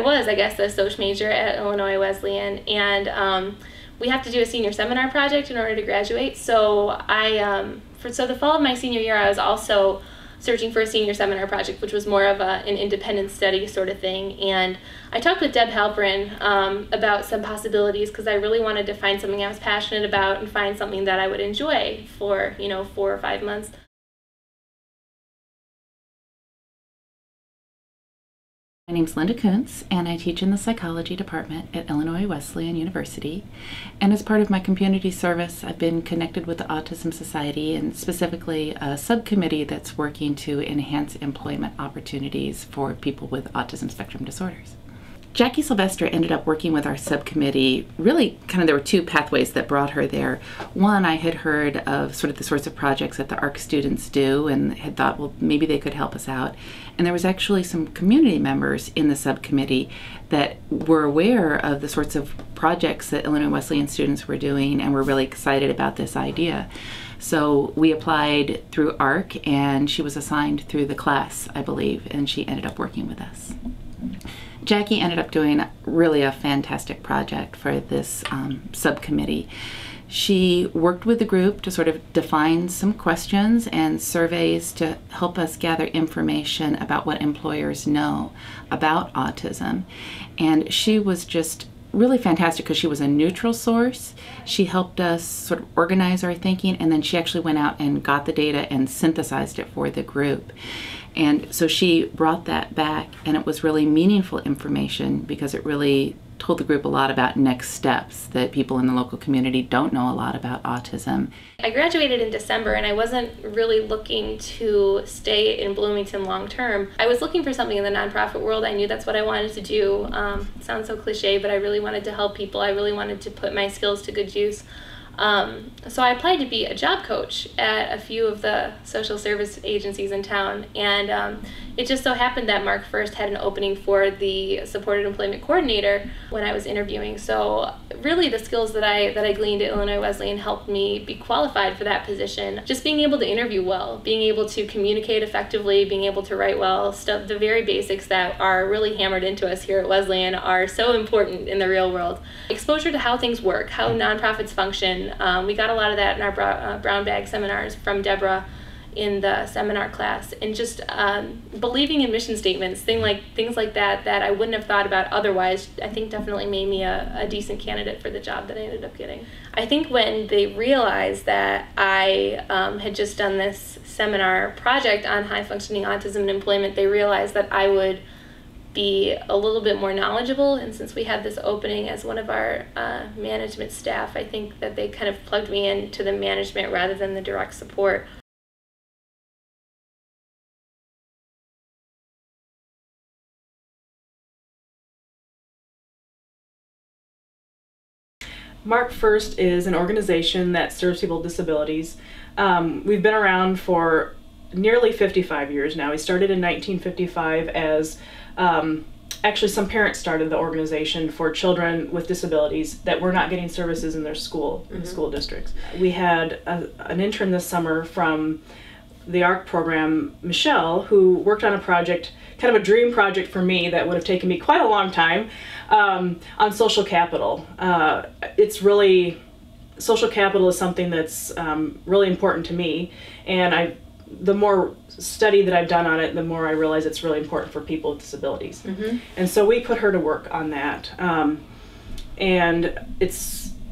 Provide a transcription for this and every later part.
was, I guess, a social major at Illinois Wesleyan, and we have to do a senior seminar project in order to graduate. So so the fall of my senior year, I was also searching for a senior seminar project, which was more of an independent study sort of thing. And I talked with Deb Halperin about some possibilities, because I really wanted to find something I was passionate about and find something that I would enjoy for 4 or 5 months. My name's Linda Kuntz, and I teach in the psychology department at Illinois Wesleyan University. And as part of my community service, I've been connected with the Autism Society, and specifically a subcommittee that's working to enhance employment opportunities for people with autism spectrum disorders. Jackie Sylvester ended up working with our subcommittee. Really, there were two pathways that brought her there. One, I had heard of sort of the sorts of projects that the ARC students do and had thought, well, maybe they could help us out. And there was actually some community members in the subcommittee that were aware of the sorts of projects that Illinois Wesleyan students were doing and were really excited about this idea. So we applied through ARC, and she was assigned through the class, I believe, and she ended up working with us. Jackie ended up doing really a fantastic project for this subcommittee. She worked with the group to sort of define some questions and surveys to help us gather information about what employers know about autism. And she was just really fantastic because she was a neutral source. She helped us sort of organize our thinking, and then she actually went out and got the data and synthesized it for the group. And so she brought that back, and it was really meaningful information because it really told the group a lot about next steps, that people in the local community don't know a lot about autism. I graduated in December, and I wasn't really looking to stay in Bloomington long term. I was looking for something in the nonprofit world. I knew that's what I wanted to do. It sounds so cliche, but I really wanted to help people. I really wanted to put my skills to good use. So I applied to be a job coach at a few of the social service agencies in town, and it just so happened that Mark First had an opening for the supported employment coordinator when I was interviewing. So really the skills that I gleaned at Illinois Wesleyan helped me be qualified for that position. Just being able to interview well, being able to communicate effectively, being able to write well, the very basics that are really hammered into us here at Wesleyan are so important in the real world. Exposure to how things work, how nonprofits function. We got a lot of that in our brown bag seminars from Deborah in the seminar class, and just believing in mission statements, things like that I wouldn't have thought about otherwise, I think definitely made me a decent candidate for the job that I ended up getting. I think when they realized that I had just done this seminar project on high functioning autism and employment, they realized that I would be a little bit more knowledgeable, and since we had this opening as one of our management staff, I think that they kind of plugged me into the management rather than the direct support. Mark First is an organization that serves people with disabilities. We've been around for nearly 55 years now. We started in 1955 as actually some parents started the organization for children with disabilities that were not getting services in their school, in the school districts. We had an intern this summer from the ARC program, Michelle, who worked on a project, kind of a dream project for me that would have taken me quite a long time, on social capital. It's really, social capital is something that's really important to me, and the more study that I've done on it, the more I realize it's really important for people with disabilities. And so we put her to work on that, and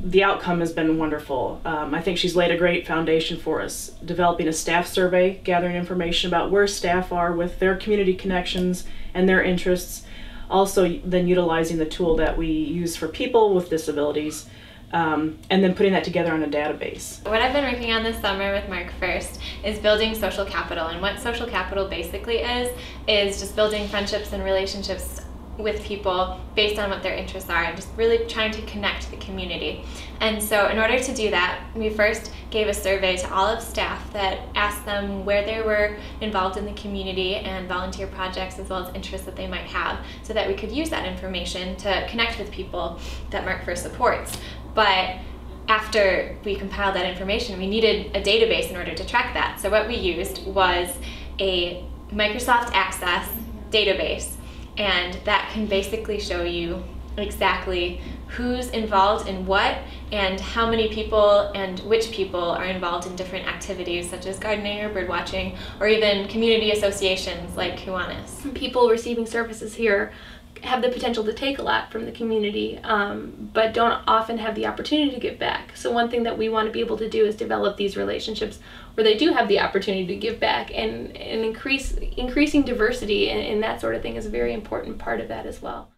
the outcome has been wonderful. I think she's laid a great foundation for us, developing a staff survey, gathering information about where staff are with their community connections and their interests, also then utilizing the tool that we use for people with disabilities, and then putting that together on a database. What I've been working on this summer with Mark First is building social capital, and what social capital basically is just building friendships and relationships with people based on what their interests are, and just really trying to connect the community. And so in order to do that, we first gave a survey to all of staff that asked them where they were involved in the community and volunteer projects, as well as interests that they might have, so that we could use that information to connect with people that Mark First supports. But after we compiled that information, we needed a database in order to track that. So what we used was a Microsoft Access database. and that can basically show you exactly who's involved in what and how many people and which people are involved in different activities such as gardening or bird watching, or even community associations like Kiwanis. People receiving services here have the potential to take a lot from the community, but don't often have the opportunity to give back. So one thing that we want to be able to do is develop these relationships where they do have the opportunity to give back, and increasing diversity and that sort of thing is a very important part of that as well.